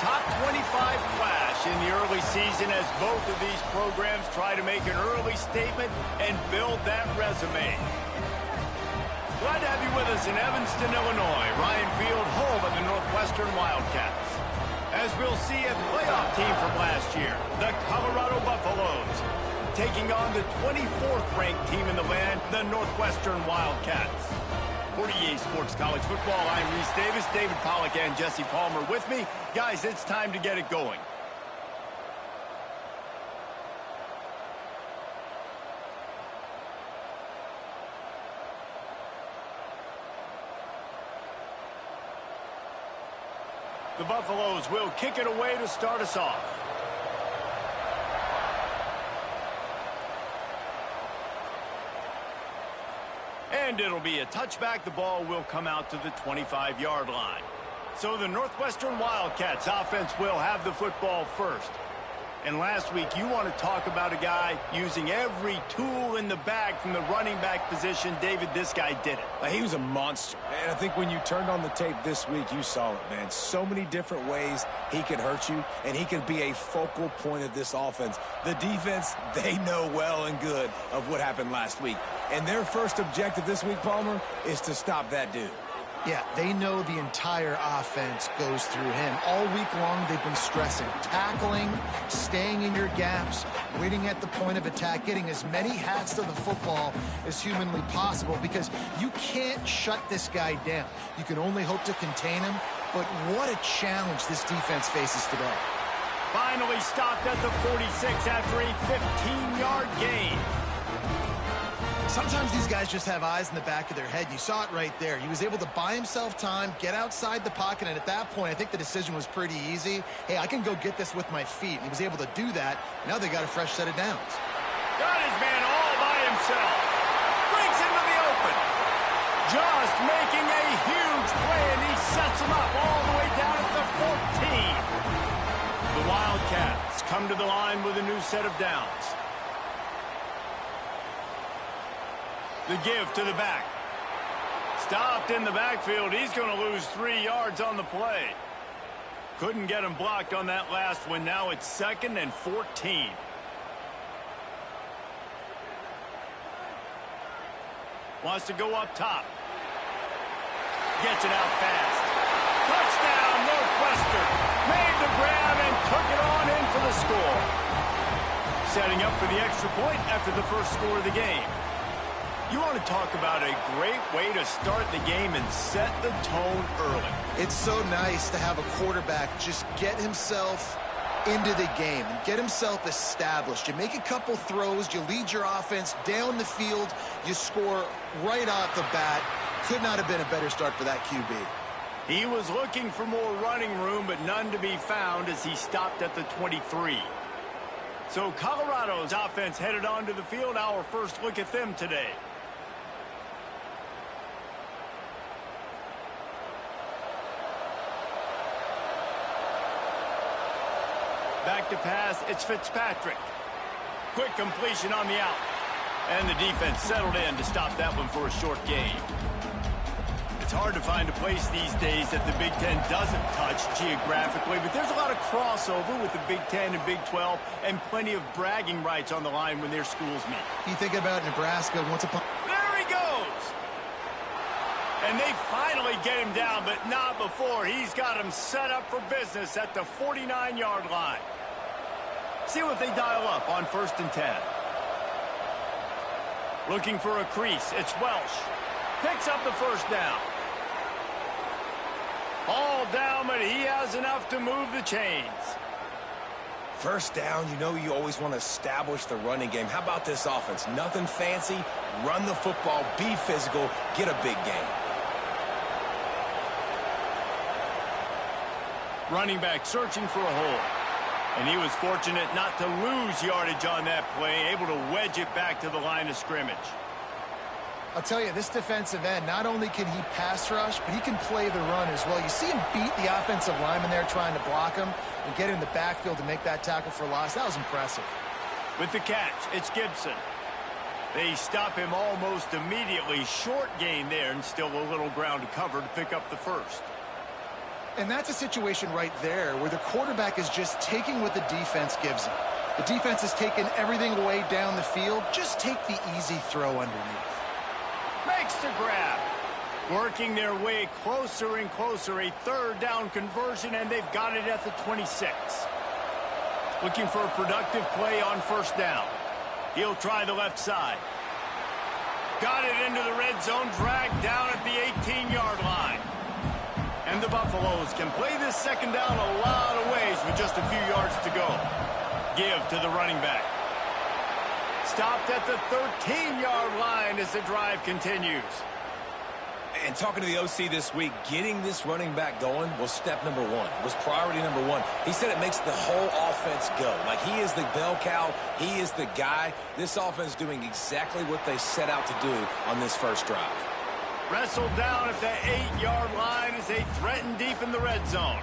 top 25 clash in the early season as both of these programs try to make an early statement and build that resume. Glad to have you with us in Evanston, Illinois. Ryan Field, home of the Northwestern Wildcats. As we'll see, a playoff team from last year, the Colorado Buffaloes, taking on the 24th ranked team in the land, the Northwestern Wildcats. For EA Sports College Football, I'm Reese Davis, David Pollack, and Jesse Palmer with me. Guys, it's time to get it going. The Buffaloes will kick it away to start us off. And it'll be a touchback. The ball will come out to the 25-yard line. So the Northwestern Wildcats offense will have the football first. And last week, you want to talk about a guy using every tool in the bag from the running back position. David, this guy did it. He was a monster. And I think when you turned on the tape this week, you saw it, man. So many different ways he could hurt you, and he could be a focal point of this offense. The defense, they know well and good of what happened last week. And their first objective this week, Palmer, is to stop that dude. Yeah, they know the entire offense goes through him. All week long, they've been stressing tackling, staying in your gaps, waiting at the point of attack, getting as many hats to the football as humanly possible because you can't shut this guy down. You can only hope to contain him, but what a challenge this defense faces today. Finally stopped at the 46 after a 15-yard gain. Sometimes these guys just have eyes in the back of their head. You saw it right there. He was able to buy himself time, get outside the pocket, and at that point, I think the decision was pretty easy. Hey, I can go get this with my feet. And he was able to do that. Now they got a fresh set of downs. Got his man all by himself. Breaks into the open. Just making a huge play, and he sets him up all the way down at the 14. The Wildcats come to the line with a new set of downs. The give to the back. Stopped in the backfield. He's going to lose 3 yards on the play. Couldn't get him blocked on that last one. Now it's 2nd and 14. Wants to go up top. Gets it out fast. Touchdown, Northwestern. Made the grab and took it on in for the score. Setting up for the extra point after the first score of the game. You want to talk about a great way to start the game and set the tone early. It's so nice to have a quarterback just get himself into the game and get himself established. You make a couple throws, you lead your offense down the field, you score right off the bat. Could not have been a better start for that QB. He was looking for more running room, but none to be found as he stopped at the 23. So Colorado's offense headed onto the field. Our first look at them today. Back to pass, it's Fitzpatrick. Quick completion on the out. And the defense settled in to stop that one for a short gain. It's hard to find a place these days that the Big Ten doesn't touch geographically, but there's a lot of crossover with the Big Ten and Big 12 and plenty of bragging rights on the line when their schools meet. You think about Nebraska once upon... There he goes! And they finally get him down, but not before. He's got him set up for business at the 49-yard line. See what they dial up on 1st and 10. Looking for a crease. It's Welsh. Picks up the first down. All down, but he has enough to move the chains. First down, you know you always want to establish the running game. How about this offense? Nothing fancy. Run the football, be physical, get a big gain. Running back searching for a hole. And he was fortunate not to lose yardage on that play, able to wedge it back to the line of scrimmage. I'll tell you, this defensive end, not only can he pass rush, but he can play the run as well. You see him beat the offensive lineman there trying to block him and get in the backfield to make that tackle for loss. That was impressive. With the catch, it's Gibson. They stop him almost immediately. Short gain there and still a little ground to cover to pick up the first. And that's a situation right there where the quarterback is just taking what the defense gives him. The defense has taken everything away down the field. Just take the easy throw underneath. Makes the grab. Working their way closer and closer. A third down conversion, and they've got it at the 26. Looking for a productive play on first down. He'll try the left side. Got it into the red zone, dragged down at the 18-yard line. And the Buffaloes can play this second down a lot of ways with just a few yards to go. Give to the running back. Stopped at the 13-yard line as the drive continues. And talking to the OC this week, getting this running back going was step number one. It was priority number one. He said it makes the whole offense go. Like, he is the bell cow. He is the guy. This offense doing exactly what they set out to do on this first drive. Wrestled down at the 8-yard line as they threaten deep in the red zone.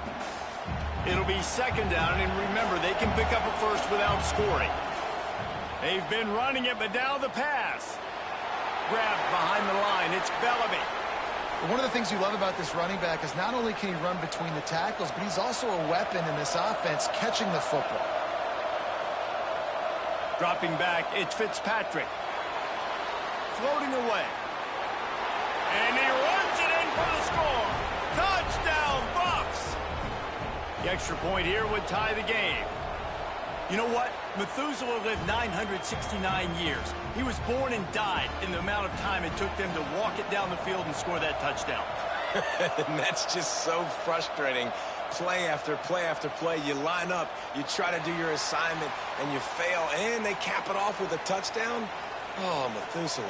It'll be second down, and remember, they can pick up a first without scoring. They've been running it, but now the pass. Grabbed behind the line. It's Bellamy. One of the things you love about this running back is not only can he run between the tackles, but he's also a weapon in this offense catching the football. Dropping back, it's Fitzpatrick. Floating away. And he runs it in for the score. Touchdown, Bucs! The extra point here would tie the game. You know what? Methuselah lived 969 years. He was born and died in the amount of time it took them to walk it down the field and score that touchdown. And that's just so frustrating. Play after play after play. You line up, you try to do your assignment, and you fail, and they cap it off with a touchdown? Oh, Methuselah.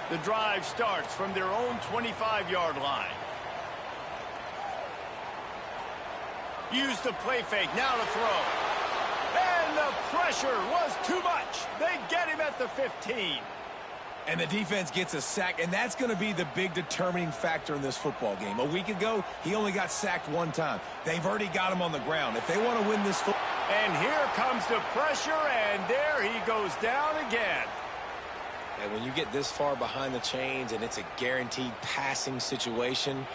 The drive starts from their own 25-yard line. Use the play fake, now to throw. And the pressure was too much. They get him at the 15. And the defense gets a sack, and that's going to be the big determining factor in this football game. A week ago, he only got sacked one time. They've already got him on the ground. If they want to win this football... And here comes the pressure, and there he goes down again. And when you get this far behind the chains and it's a guaranteed passing situation,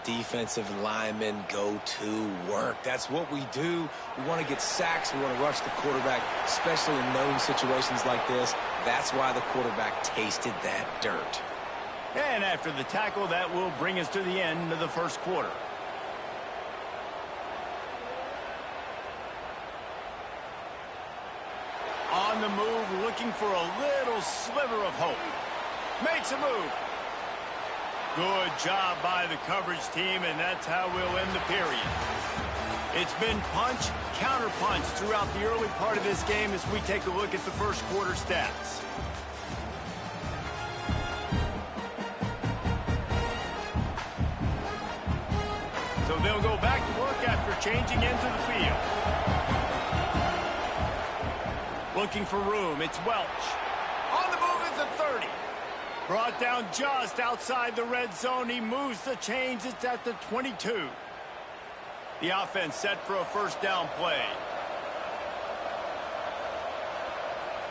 defensive linemen go to work. That's what we do. We want to get sacks. We want to rush the quarterback, especially in known situations like this. That's why the quarterback tasted that dirt. And after the tackle, that will bring us to the end of the first quarter. On the move, looking for a little sliver of hope. Makes a move. Good job by the coverage team, and that's how we'll end the period. It's been punch, counter punch throughout the early part of this game as we take a look at the first quarter stats. So they'll go back to work after changing into the field. Looking for room, it's Welch. On the move at the 30. Brought down just outside the red zone. He moves the chains. It's at the 22. The offense set for a first down play.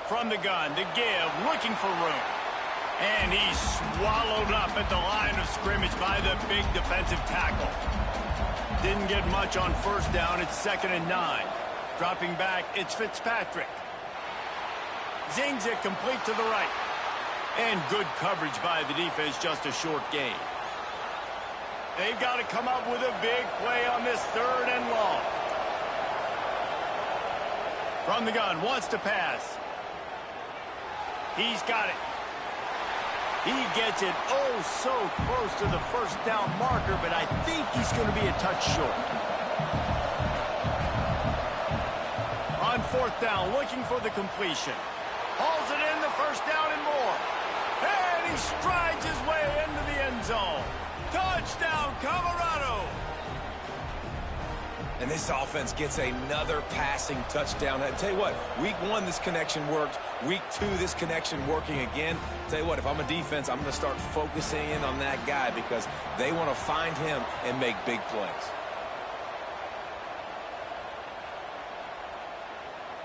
From the gun, the give, looking for room. And he's swallowed up at the line of scrimmage by the big defensive tackle. Didn't get much on first down. It's 2nd and 9. Dropping back, it's Fitzpatrick. Zings it complete to the right. And good coverage by the defense, just a short gain. They've got to come up with a big play on this 3rd and long. From the gun, wants to pass. He's got it. He gets it oh so close to the first down marker, but I think he's going to be a touch short. On 4th down, looking for the completion. Hauls it in, the first down and more. And he strides his way into the end zone. Touchdown, Colorado! And this offense gets another passing touchdown. I tell you what, week 1, this connection worked. Week 2, this connection working again. I tell you what, if I'm a defense, I'm going to start focusing in on that guy because they want to find him and make big plays.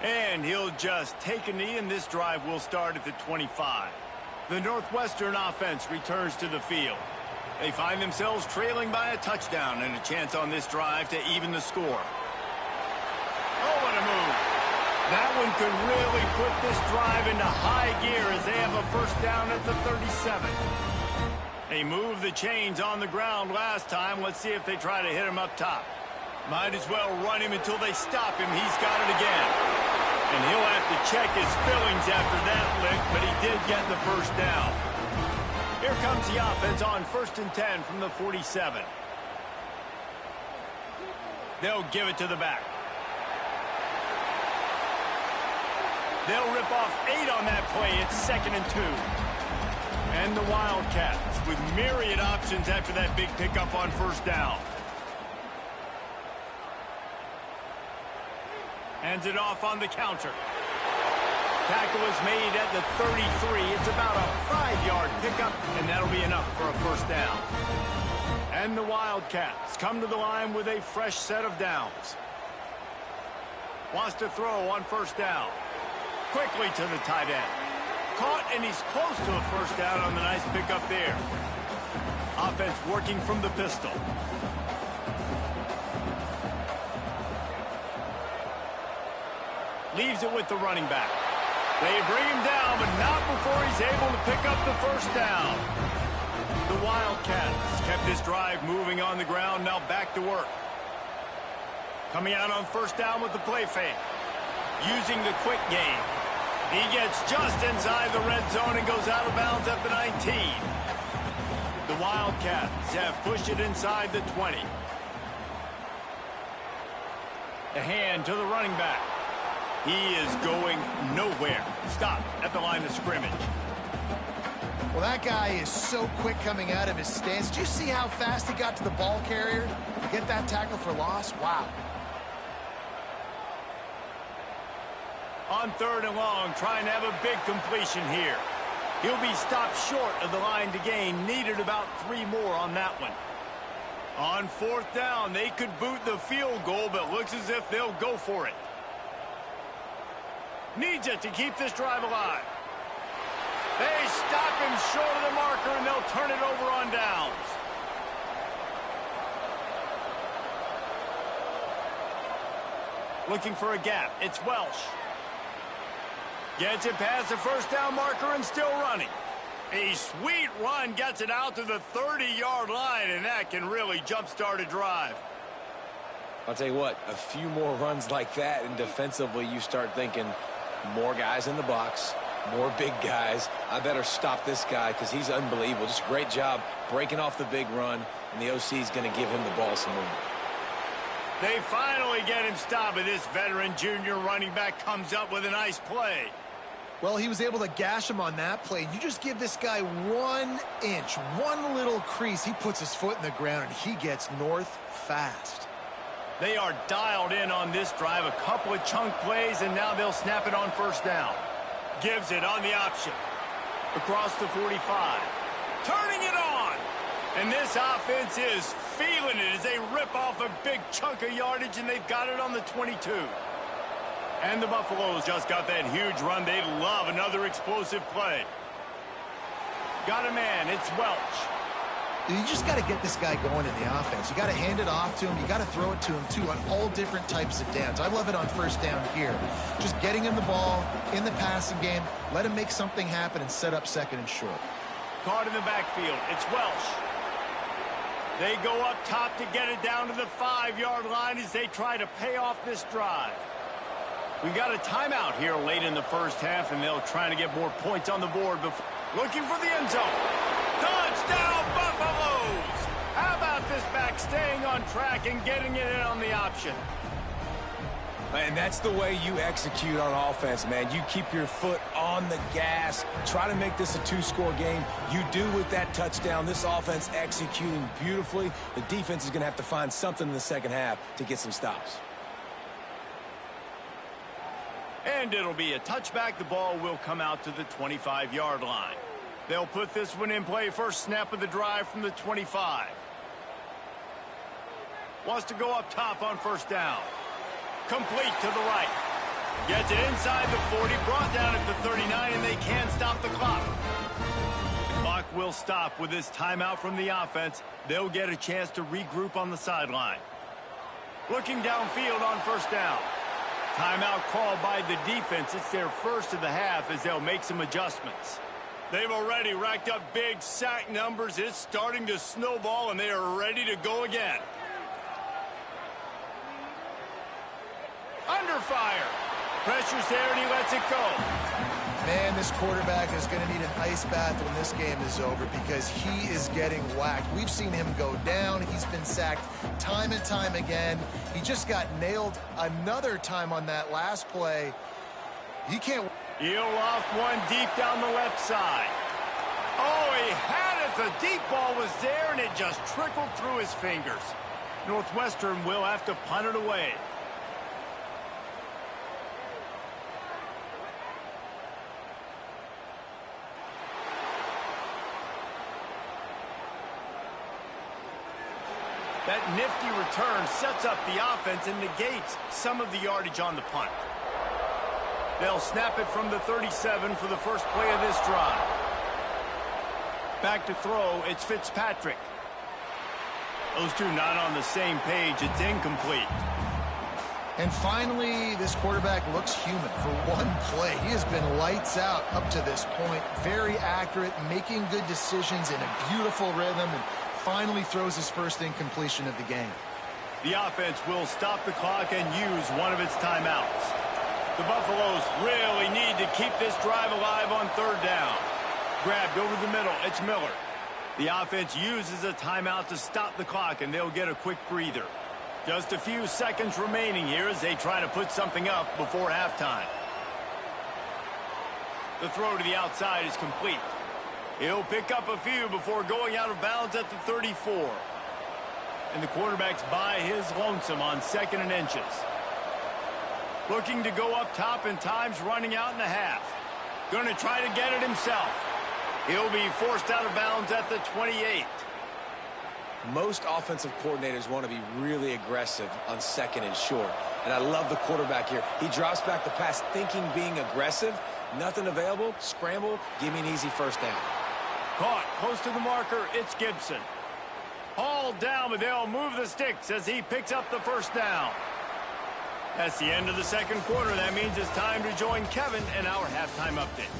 And he'll just take a knee, and this drive will start at the 25. The Northwestern offense returns to the field. They find themselves trailing by a touchdown and a chance on this drive to even the score. Oh, what a move. That one could really put this drive into high gear as they have a first down at the 37. They moved the chains on the ground last time. Let's see if they try to hit him up top. Might as well run him until they stop him. He's got it again. And he'll have to check his fillings after that lick, but he did get the first down. Here comes the offense on 1st and 10 from the 47. They'll give it to the back. They'll rip off 8 on that play. It's 2nd and 2. And the Wildcats with myriad options after that big pickup on first down. Hands it off on the counter. Tackle is made at the 33. It's about a 5-yard pickup, and that'll be enough for a first down. And the Wildcats come to the line with a fresh set of downs. Wants to throw on first down. Quickly to the tight end. Caught, and he's close to a first down on the nice pickup there. Offense working from the pistol. Leaves it with the running back. They bring him down, but not before he's able to pick up the first down. The Wildcats kept this drive moving on the ground, now back to work. Coming out on first down with the play fake. Using the quick game. He gets just inside the red zone and goes out of bounds at the 19. The Wildcats have pushed it inside the 20. The hand to the running back. He is going nowhere. Stop at the line of scrimmage. Well, that guy is so quick coming out of his stance. Did you see how fast he got to the ball carrier to get that tackle for loss? Wow. On 3rd and long, trying to have a big completion here. He'll be stopped short of the line to gain. Needed about 3 more on that one. On 4th down, they could boot the field goal, but looks as if they'll go for it. Needs it to keep this drive alive. They stop him short of the marker, and they'll turn it over on downs. Looking for a gap. It's Welsh. Gets it past the first down marker and still running. A sweet run gets it out to the 30-yard line, and that can really jumpstart a drive. I'll tell you what, a few more runs like that, and defensively you start thinking more guys in the box, more big guys. I better stop this guy because he's unbelievable. Just a great job breaking off the big run, and the OC is going to give him the ball some more. They finally get him stopped, and this veteran junior running back comes up with a nice play. Well, he was able to gash him on that play. You just give this guy 1 inch, one little crease. He puts his foot in the ground, and he gets north fast. They are dialed in on this drive. A couple of chunk plays, and now they'll snap it on first down. Gives it on the option. Across the 45. Turning it on. And this offense is feeling it as they rip off a big chunk of yardage, and they've got it on the 22. And the Buffaloes just got that huge run. They love another explosive play. Got a man. It's Welch. You just got to get this guy going in the offense. You got to hand it off to him. You got to throw it to him, too, on all different types of downs. I love it on first down here. Just getting him the ball in the passing game. Let him make something happen and set up 2nd and short. Caught in the backfield. It's Welsh. They go up top to get it down to the 5-yard line as they try to pay off this drive. We got a timeout here late in the first half, and they'll try to get more points on the board before looking for the end zone. Touchdown, Buffaloes! How about this back staying on track and getting it in on the option? And that's the way you execute on offense, man. You keep your foot on the gas. Try to make this a 2-score game. You do with that touchdown. This offense executing beautifully. The defense is going to have to find something in the second half to get some stops. And it'll be a touchback. The ball will come out to the 25-yard line. They'll put this one in play. First snap of the drive from the 25. Wants to go up top on first down. Complete to the right. Gets it inside the 40. Brought down at the 39, and they can't stop the clock. The clock will stop with this timeout from the offense. They'll get a chance to regroup on the sideline. Looking downfield on first down. Timeout called by the defense. It's their first of the half as they'll make some adjustments. They've already racked up big sack numbers. It's starting to snowball, and they are ready to go again. Under fire. Pressure's there, and he lets it go. Man, this quarterback is going to need an ice bath when this game is over because he is getting whacked. We've seen him go down. He's been sacked time and time again. He just got nailed another time on that last play. He can't... He'll loft one deep down the left side. Oh, he had it. The deep ball was there, and it just trickled through his fingers. Northwestern will have to punt it away. That nifty return sets up the offense and negates some of the yardage on the punt. They'll snap it from the 37 for the first play of this drive. Back to throw, it's Fitzpatrick. Those two not on the same page. It's incomplete. And finally, this quarterback looks human for one play. He has been lights out up to this point. Very accurate, making good decisions in a beautiful rhythm, and finally throws his first incompletion of the game. The offense will stop the clock and use one of its timeouts. The Buffaloes really need to keep this drive alive on third down. Grabbed over the middle, it's Miller. The offense uses a timeout to stop the clock, and they'll get a quick breather. Just a few seconds remaining here as they try to put something up before halftime. The throw to the outside is complete. He'll pick up a few before going out of bounds at the 34. And the quarterback's by his lonesome on 2nd and inches. Looking to go up top, and time's running out in the half. Going to try to get it himself. He'll be forced out of bounds at the 28. Most offensive coordinators want to be really aggressive on 2nd and short. And I love the quarterback here. He drops back the pass thinking being aggressive. Nothing available. Scramble. Give me an easy first down. Caught close to the marker. It's Gibson. Hauled down, but they'll move the sticks as he picks up the first down. That's the end of the second quarter. That means it's time to join Kevin in our halftime update.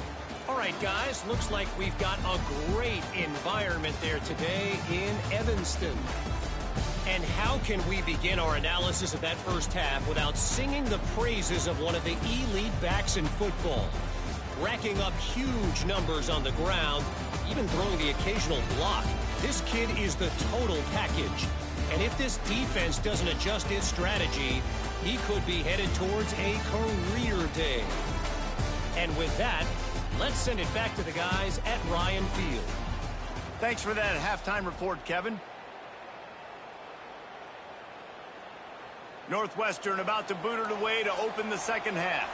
All right, guys, looks like we've got a great environment there today in Evanston. And how can we begin our analysis of that first half without singing the praises of one of the elite backs in football? Racking up huge numbers on the ground, even throwing the occasional block. This kid is the total package. And if this defense doesn't adjust its strategy, he could be headed towards a career day. And with that, let's send it back to the guys at Ryan Field. Thanks for that halftime report, Kevin. Northwestern about to boot it away to open the second half.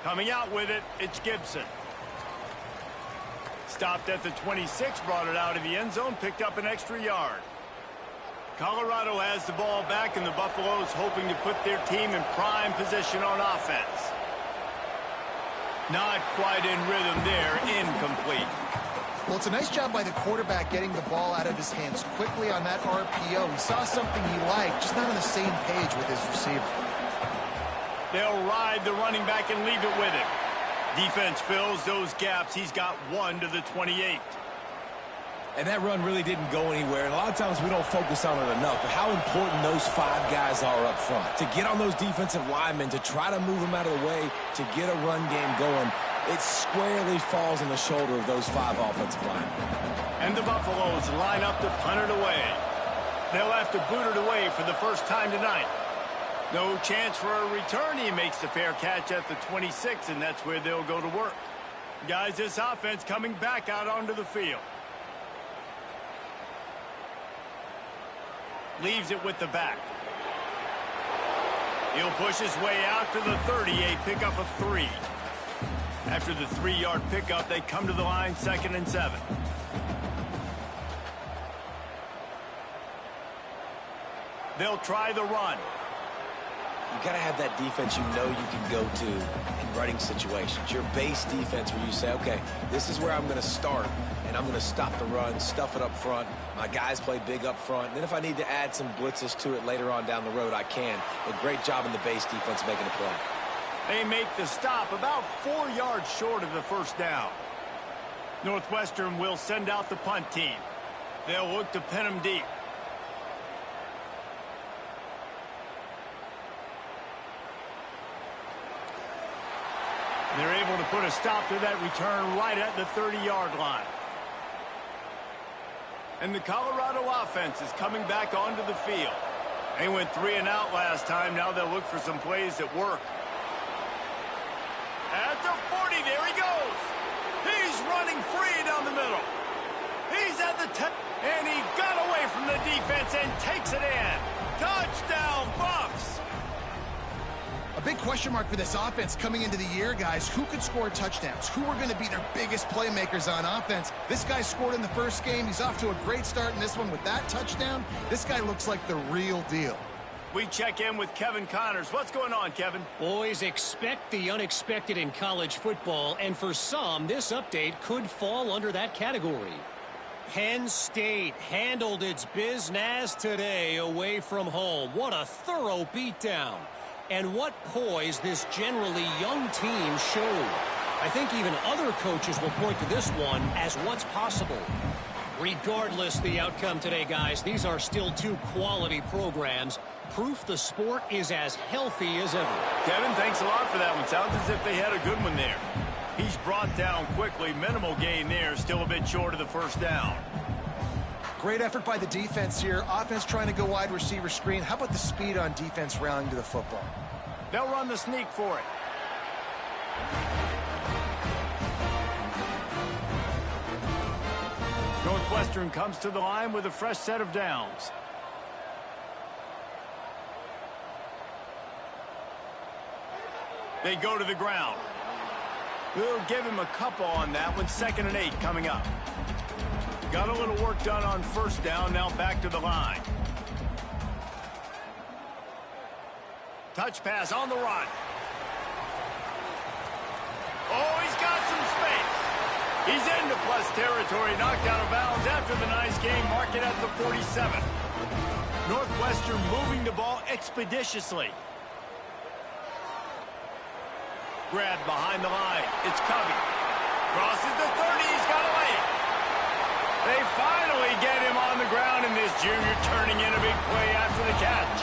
Coming out with it, it's Gibson. Stopped at the 26, brought it out of the end zone, picked up an extra yard. Colorado has the ball back, and the Buffaloes hoping to put their team in prime position on offense. Not quite in rhythm there, incomplete. Well, it's a nice job by the quarterback getting the ball out of his hands quickly on that RPO. He saw something he liked, just not on the same page with his receiver. They'll ride the running back and leave it with him. Defense fills those gaps. He's got one to the 28. And that run really didn't go anywhere. And a lot of times we don't focus on it enough. But how important those 5 guys are up front. To get on those defensive linemen, to try to move them out of the way, to get a run game going, it squarely falls on the shoulder of those 5 offensive linemen. And the Buffaloes line up to punt it away. They'll have to boot it away for the first time tonight. No chance for a return. He makes the fair catch at the 26, and that's where they'll go to work. Guys, this offense coming back out onto the field. Leaves it with the back. He'll push his way out to the 38, pick up a 3. After the 3-yard pickup, they come to the line, 2nd and 7. They'll try the run. you got to have that defense you know you can go to in running situations. Your base defense where you say, okay, this is where I'm going to start, and I'm going to stop the run, stuff it up front. My guys play big up front. And then if I need to add some blitzes to it later on down the road, I can. But great job in the base defense making a play. They make the stop about 4 yards short of the first down. Northwestern will send out the punt team. They'll look to pin them deep. They're able to put a stop to that return right at the 30-yard line. And the Colorado offense is coming back onto the field. They went 3 and out last time. Now they'll look for some plays that work. At the 40, there he goes. He's running free down the middle. He's at the 10, and he got away from the defense and takes it in. Touchdown, Buffs. A big question mark for this offense coming into the year, guys. Who could score touchdowns? Who are going to be their biggest playmakers on offense? This guy scored in the first game. He's off to a great start in this one with that touchdown. This guy looks like the real deal. We check in with Kevin Connors. What's going on, Kevin? Boys, expect the unexpected in college football, and for some, this update could fall under that category. Penn State handled its business today away from home. What a thorough beatdown. And what poise this generally young team showed. I think even other coaches will point to this one as what's possible. Regardless the outcome today, guys, these are still 2 quality programs. Proof the sport is as healthy as ever. Kevin, thanks a lot for that one. Sounds as if they had a good one there. He's brought down quickly. Minimal gain there. Still a bit short of the first down. Great effort by the defense here. Offense trying to go wide receiver screen. How about the speed on defense rallying to the football? They'll run the sneak for it. Northwestern comes to the line with a fresh set of downs. They go to the ground. We'll give him a couple on that one. 2nd and 8 coming up. Got a little work done on first down. Now back to the line. Touch pass on the run. Oh, he's got some space. He's into plus territory. Knocked out of bounds after the nice game. Mark it at the 47. Northwestern moving the ball expeditiously. Grab behind the line. It's Covey. Crosses the 30. He's got away. They finally get him on the ground, and this junior turning in a big play after the catch.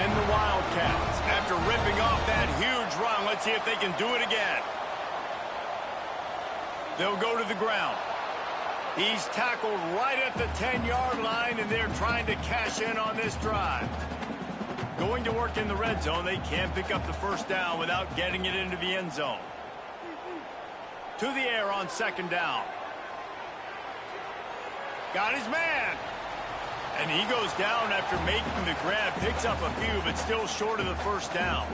And the Wildcats, after ripping off that huge run, let's see if they can do it again. They'll go to the ground. He's tackled right at the 10-yard line, and they're trying to cash in on this drive. Going to work in the red zone. They can't pick up the first down without getting it into the end zone. To the air on 2nd down. Got his man. And he goes down after making the grab. Picks up a few, but still short of the first down.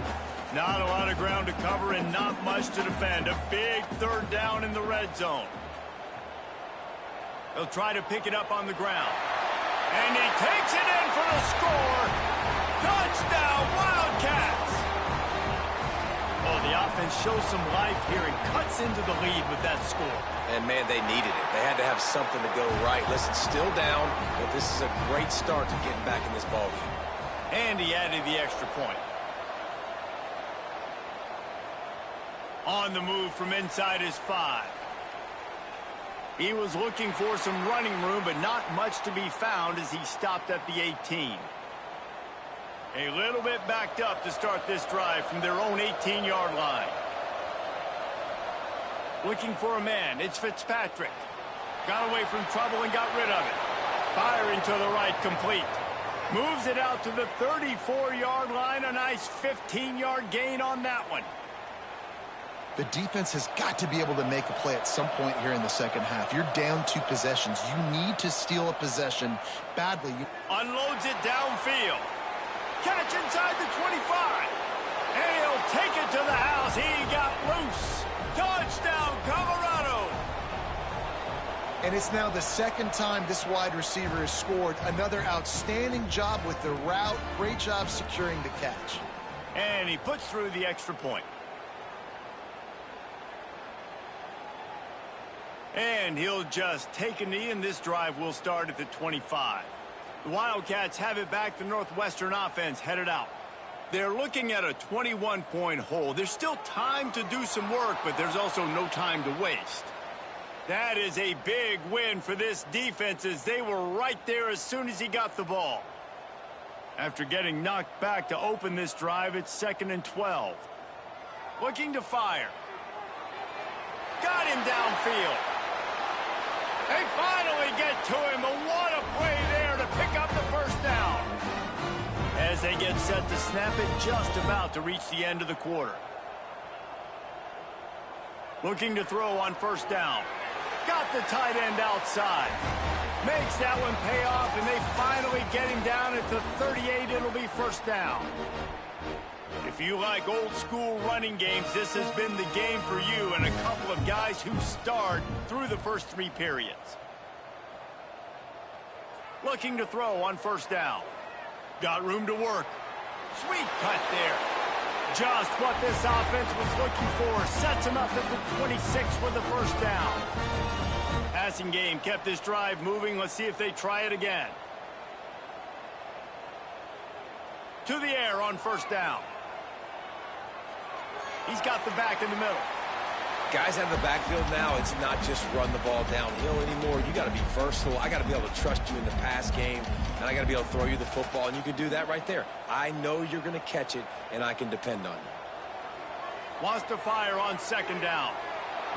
Not a lot of ground to cover and not much to defend. A big 3rd down in the red zone. They'll try to pick it up on the ground. And he takes it in for the score. Touchdown, Wildcats! Oh, the offense shows some life here and cuts into the lead with that score. And, man, they needed it. They had to have something to go right. Listen, still down, but this is a great start to getting back in this ballgame. And he added the extra point. On the move from inside his 5. He was looking for some running room, but not much to be found as he stopped at the 18. A little bit backed up to start this drive from their own 18-yard line. Looking for a man. It's Fitzpatrick. Got away from trouble and got rid of it. Firing to the right, complete. Moves it out to the 34-yard line. A nice 15-yard gain on that one. The defense has got to be able to make a play at some point here in the second half. You're down 2 possessions. You need to steal a possession badly. Unloads it downfield. Catch inside the 25. And he'll take it to the house. He got loose. Touchdown, Colorado. And it's now the 2nd time this wide receiver has scored. Another outstanding job with the route. Great job securing the catch. And he puts through the extra point. And he'll just take a knee, and this drive will start at the 25. The Wildcats have it back. The Northwestern offense headed out. They're looking at a 21-point hole. There's still time to do some work, but there's also no time to waste. That is a big win for this defense, as they were right there as soon as he got the ball. After getting knocked back to open this drive, it's 2nd and 12. Looking to fire. Got him downfield. They finally get to him, but what a play there to pick up the first down. As they get set to snap it, just about to reach the end of the quarter. Looking to throw on first down. Got the tight end outside. Makes that one pay off, and they finally get him down at the 38. It'll be first down. If you like old-school running games, this has been the game for you and a couple of guys who starred through the first 3 periods. Looking to throw on first down. Got room to work. Sweet cut there. Just what this offense was looking for. Sets him up at the 26 for the first down. Passing game kept this drive moving. Let's see if they try it again. To the air on first down. He's got the back in the middle. Guys out of the backfield now, it's not just run the ball downhill anymore. You got to be versatile. I got to be able to trust you in the pass game, and I got to be able to throw you the football, and you can do that right there. I know you're going to catch it, and I can depend on you. Wants to fire on second down.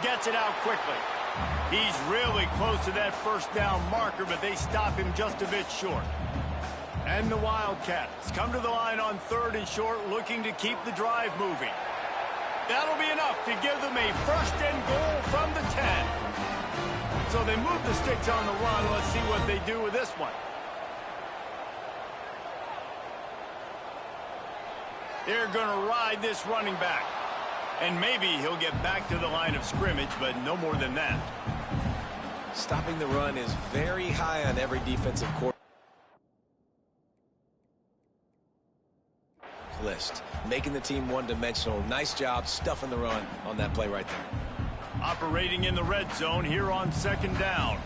Gets it out quickly. He's really close to that first down marker, but they stop him just a bit short. And the Wildcats come to the line on 3rd and short, looking to keep the drive moving. That'll be enough to give them a 1st and goal from the 10. So they move the sticks on the run. Let's see what they do with this one. They're going to ride this running back. And maybe he'll get back to the line of scrimmage, but no more than that. Stopping the run is very high on every defensive list. Making the team one-dimensional. Nice job stuffing the run on that play right there. Operating in the red zone here on 2nd down.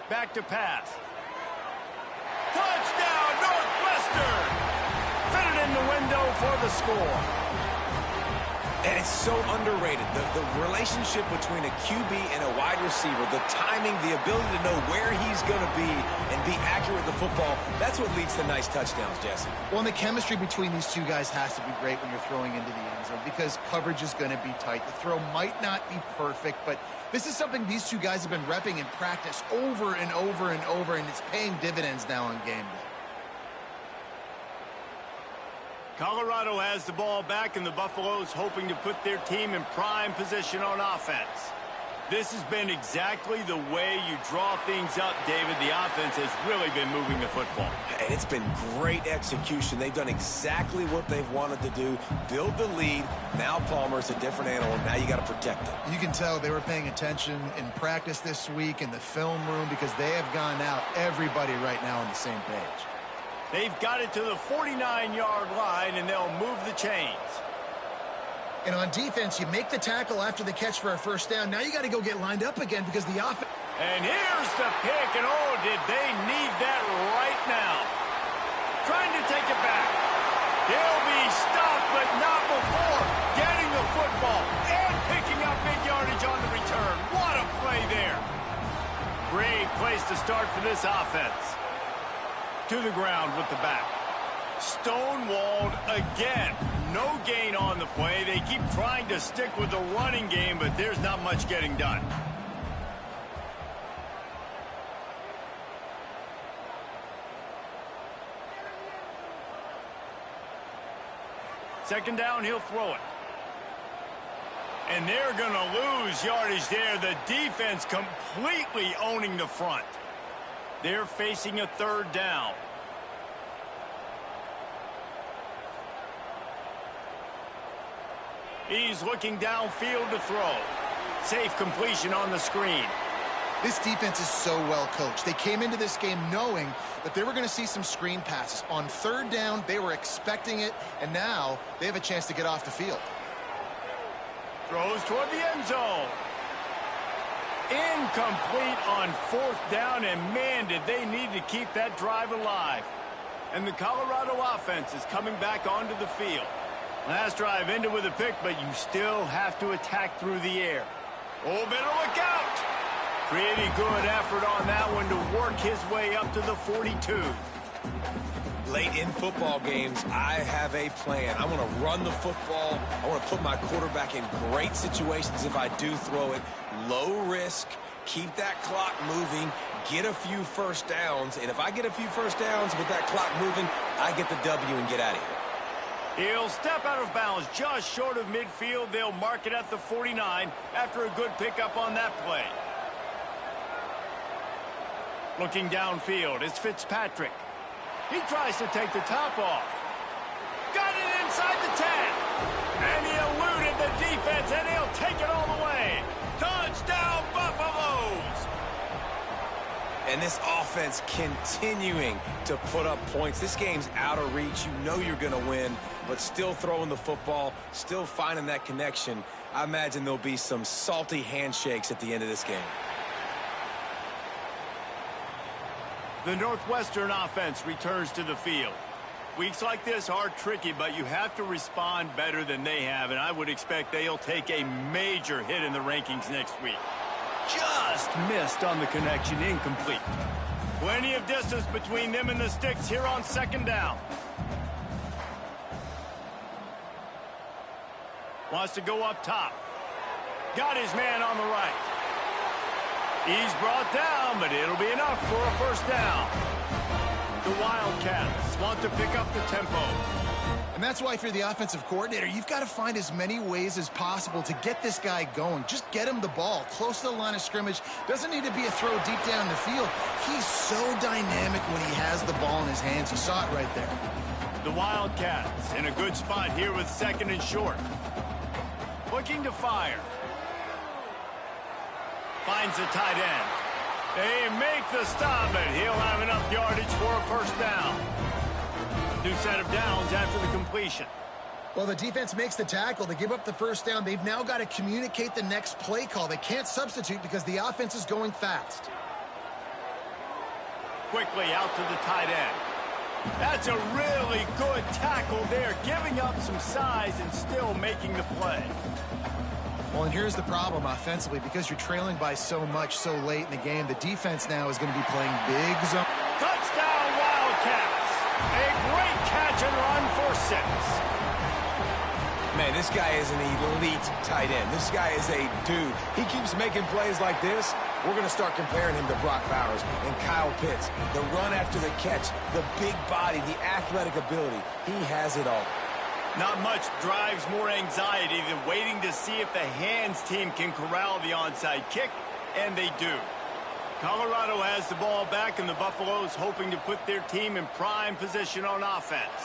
Back to pass. Touchdown, Northwestern! Fitted in the window for the score. And it's so underrated. The relationship between a QB and a wide receiver, the timing, the ability to know where he's going to be and be accurate with the football, that's what leads to nice touchdowns, Jesse. Well, and the chemistry between these two guys has to be great when you're throwing into the end zone because coverage is going to be tight. The throw might not be perfect, but this is something these two guys have been repping in practice over and over and over, and it's paying dividends now on game day. Colorado has the ball back, and the Buffaloes hoping to put their team in prime position on offense. This has been exactly the way you draw things up, David. The offense has really been moving the football. And it's been great execution. They've done exactly what they've wanted to do. Build the lead. Now Palmer's a different animal. Now you got to protect him. You can tell they were paying attention in practice this week in the film room because they have gone out, everybody right now on the same page. They've got it to the 49-yard line, and they'll move the chains. And on defense, you make the tackle after the catch for a first down. Now you got to go get lined up again because the offense... And here's the pick, and oh, did they need that right now. Trying to take it back. He'll be stopped, but not before getting the football and picking up big yardage on the return. What a play there. Great place to start for this offense. To the ground with the back. Stonewalled again. No gain on the play. They keep trying to stick with the running game, but there's not much getting done. Second down, he'll throw it. And they're going to lose yardage there. The defense completely owning the front. They're facing a 3rd down. He's looking downfield to throw. Safe completion on the screen. This defense is so well coached. They came into this game knowing that they were going to see some screen passes. On third down, they were expecting it, and now they have a chance to get off the field. Throws toward the end zone. Incomplete on fourth down, and man, did they need to keep that drive alive. And the Colorado offense is coming back onto the field. Last drive ended with a pick, but you still have to attack through the air. Oh, better look out! Pretty good effort on that one to work his way up to the 42. Late in football games, I have a plan. I want to run the football. I want to put my quarterback in great situations if I do throw it. Low risk, keep that clock moving, get a few first downs. And if I get a few first downs with that clock moving, I get the W and get out of here. He'll step out of bounds just short of midfield. They'll mark it at the 49 after a good pickup on that play. Looking downfield, it's Fitzpatrick. He tries to take the top off. Got it inside the 10. And he eluded the defense, and he'll take it all the way. Touchdown, Buffaloes! And this offense continuing to put up points. This game's out of reach. You know you're going to win, but still throwing the football, still finding that connection. I imagine there'll be some salty handshakes at the end of this game. The Northwestern offense returns to the field. Weeks like this are tricky, but you have to respond better than they have, and I would expect they'll take a major hit in the rankings next week. Just missed on the connection, incomplete. Plenty of distance between them and the sticks here on second down. Wants to go up top. Got his man on the right. He's brought down, but it'll be enough for a first down. The Wildcats want to pick up the tempo. And that's why if you're the offensive coordinator, you've got to find as many ways as possible to get this guy going. Just get him the ball close to the line of scrimmage. Doesn't need to be a throw deep down the field. He's so dynamic when he has the ball in his hands. You saw it right there. The Wildcats in a good spot here with second and short. Looking to fire. Finds the tight end. They make the stop, and he'll have enough yardage for a first down. New set of downs after the completion. Well, the defense makes the tackle. They give up the first down. They've now got to communicate the next play call. They can't substitute because the offense is going fast. Quickly out to the tight end. That's a really good tackle there, giving up some size and still making the play. Well, and here's the problem offensively. Because you're trailing by so much so late in the game, the defense now is going to be playing big zone. Touchdown, Wildcats. A great catch and run for 6. Man, this guy is an elite tight end. This guy is a dude. He keeps making plays like this. We're going to start comparing him to Brock Bowers and Kyle Pitts. The run after the catch, the big body, the athletic ability. He has it all. Not much drives more anxiety than waiting to see if the hands team can corral the onside kick, and they do. Colorado has the ball back, and the Buffaloes hoping to put their team in prime position on offense.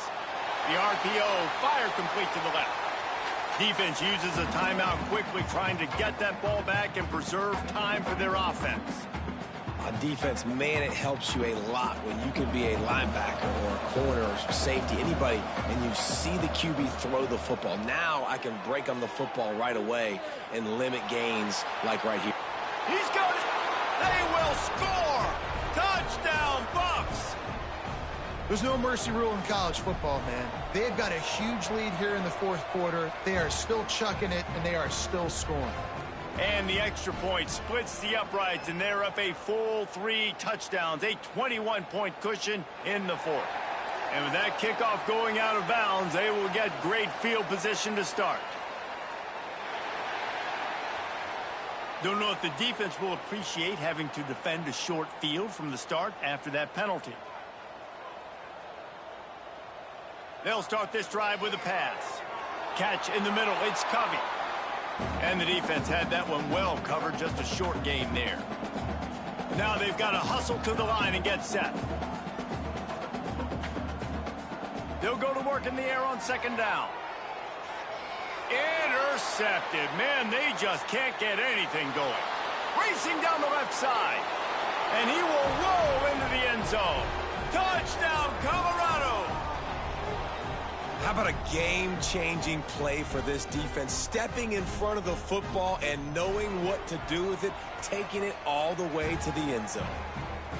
The RPO, fire complete to the left. Defense uses a timeout quickly, trying to get that ball back and preserve time for their offense. On defense, man, it helps you a lot when you can be a linebacker or a corner or safety, anybody, and you see the QB throw the football. Now I can break on the football right away and limit gains like right here. He's got it. They will score. Touchdown, Buffs. There's no mercy rule in college football, man. They've got a huge lead here in the fourth quarter. They are still chucking it, and they are still scoring. And the extra point splits the uprights, and they're up a full 3 touchdowns, a 21-point cushion in the fourth. And with that kickoff going out of bounds, they will get great field position to start. Don't know if the defense will appreciate having to defend a short field from the start after that penalty. They'll start this drive with a pass. Catch in the middle, it's Covey. And the defense had that one well covered, just a short gain there. Now they've got to hustle to the line and get set. They'll go to work in the air on second down. Intercepted. Man, they just can't get anything going. Racing down the left side. And he will roll into the end zone. Touchdown, Colorado! How about a game-changing play for this defense? Stepping in front of the football and knowing what to do with it, taking it all the way to the end zone.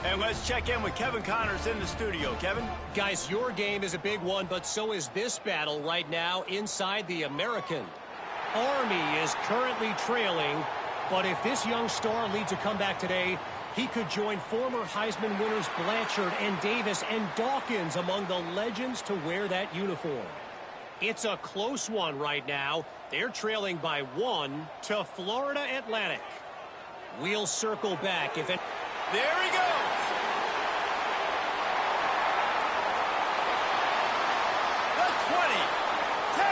And let's check in with Kevin Connors in the studio. Kevin? Guys, your game is a big one, but so is this battle right now inside the American. Army is currently trailing, but if this young star leads a comeback today, he could join former Heisman winners Blanchard and Davis and Dawkins among the legends to wear that uniform. It's a close one right now. They're trailing by 1 to Florida Atlantic. We'll circle back if it... There he goes! The 20, 10,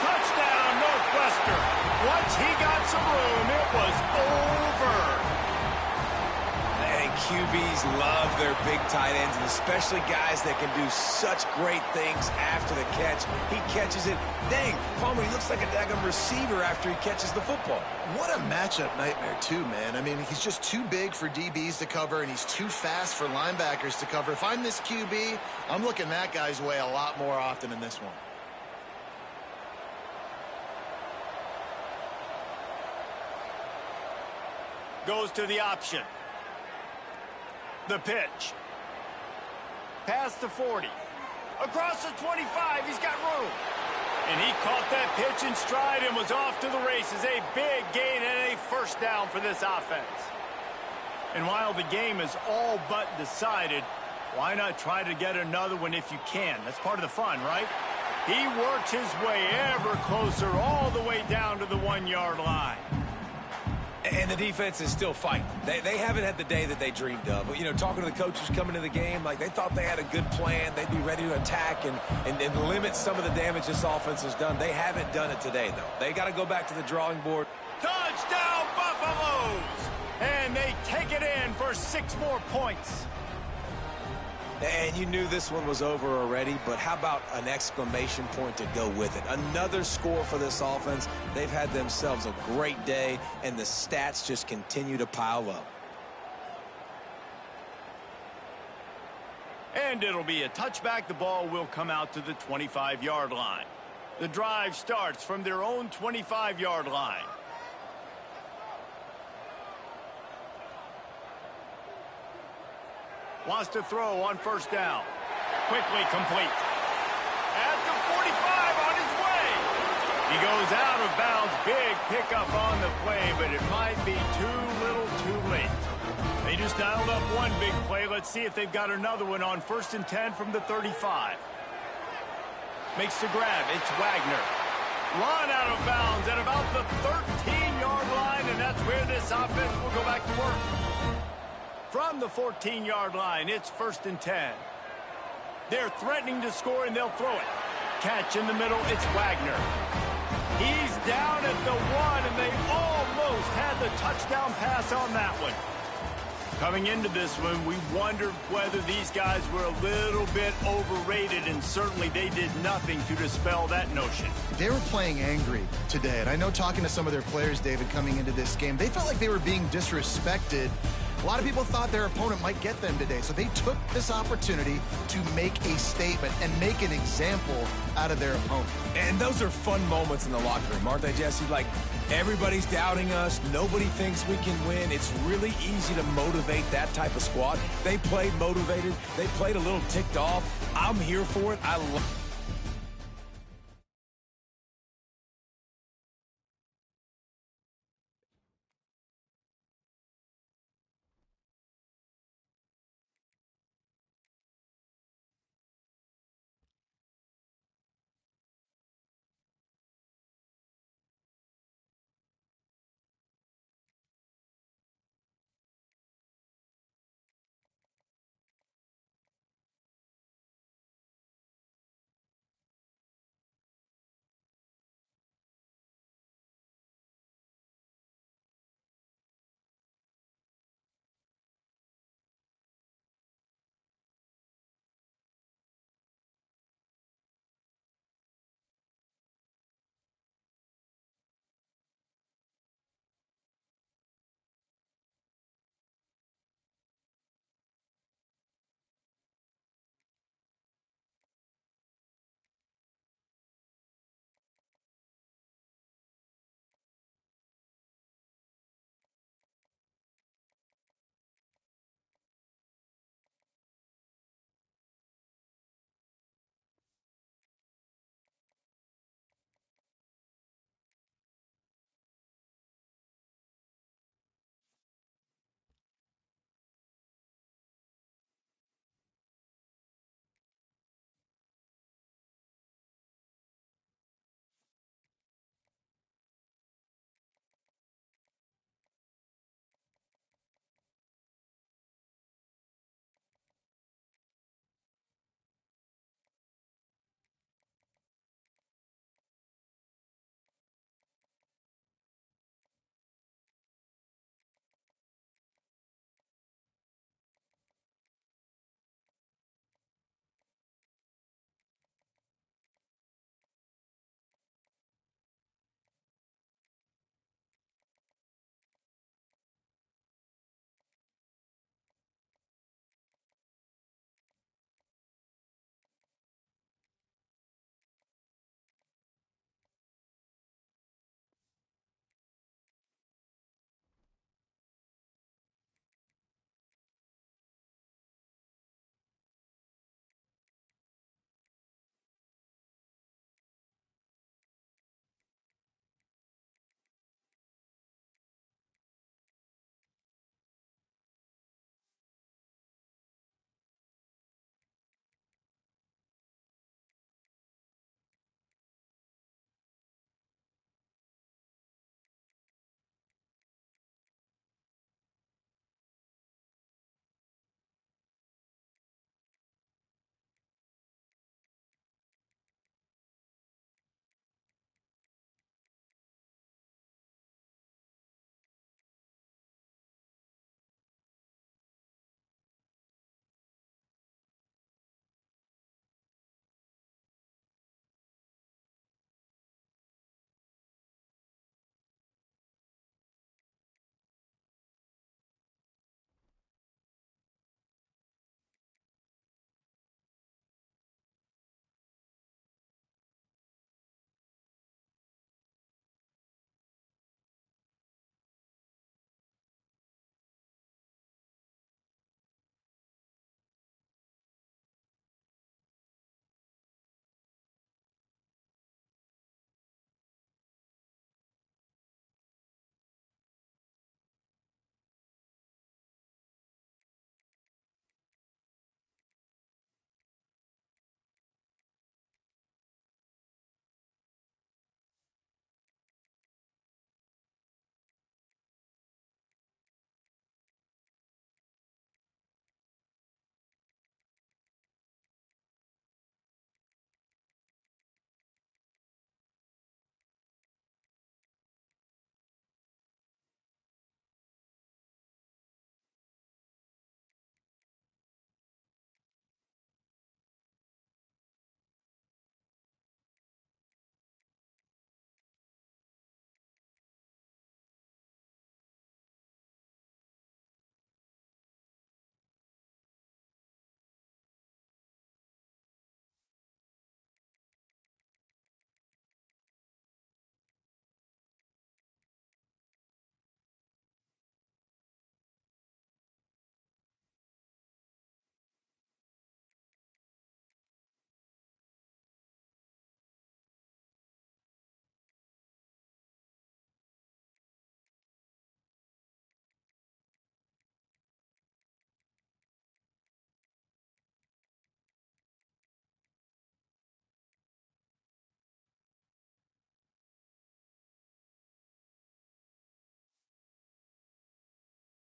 touchdown Northwestern. Once he got some room, it was over. QBs love their big tight ends, and especially guys that can do such great things after the catch. He catches it. Dang, Palmer, he looks like a daggum receiver after he catches the football. What a matchup nightmare, too, man. I mean, he's just too big for DBs to cover, and he's too fast for linebackers to cover. If I'm this QB, I'm looking that guy's way a lot more often in this one. Goes to the option. The pitch. Past the 40. Across the 25, he's got room. And he caught that pitch in stride and was off to the races. A big gain and a first down for this offense. And while the game is all but decided, why not try to get another one if you can? That's part of the fun, right? He works his way ever closer all the way down to the 1-yard line. And the defense is still fighting. They haven't had the day that they dreamed of. But, you know, talking to the coaches coming to the game, like they thought they had a good plan. They'd be ready to attack and limit some of the damage this offense has done. They haven't done it today, though. They got to go back to the drawing board. Touchdown, Buffaloes! And they take it in for 6 more points. And you knew this one was over already, but how about an exclamation point to go with it? Another score for this offense. They've had themselves a great day, and the stats just continue to pile up. And it'll be a touchback. The ball will come out to the 25-yard line. The drive starts from their own 25-yard line. Wants to throw on first down. Quickly complete. At the 45 on his way. He goes out of bounds. Big pickup on the play, but it might be too little too late. They just dialed up one big play. Let's see if they've got another one on 1st and 10 from the 35. Makes the grab. It's Wagner. Run out of bounds at about the 13-yard line, and that's where this offense will go back to work. From the 14-yard line, it's 1st and 10. They're threatening to score, and they'll throw it. Catch in the middle, it's Wagner. He's down at the 1, and they almost had the touchdown pass on that one. Coming into this one, we wondered whether these guys were a little bit overrated, and certainly they did nothing to dispel that notion. They were playing angry today, and I know talking to some of their players, David, coming into this game, they felt like they were being disrespected. A lot of people thought their opponent might get them today, so they took this opportunity to make a statement and make an example out of their opponent. And those are fun moments in the locker room, aren't they, Jesse? Like, everybody's doubting us. Nobody thinks we can win. It's really easy to motivate that type of squad. They played motivated. They played a little ticked off. I'm here for it. I love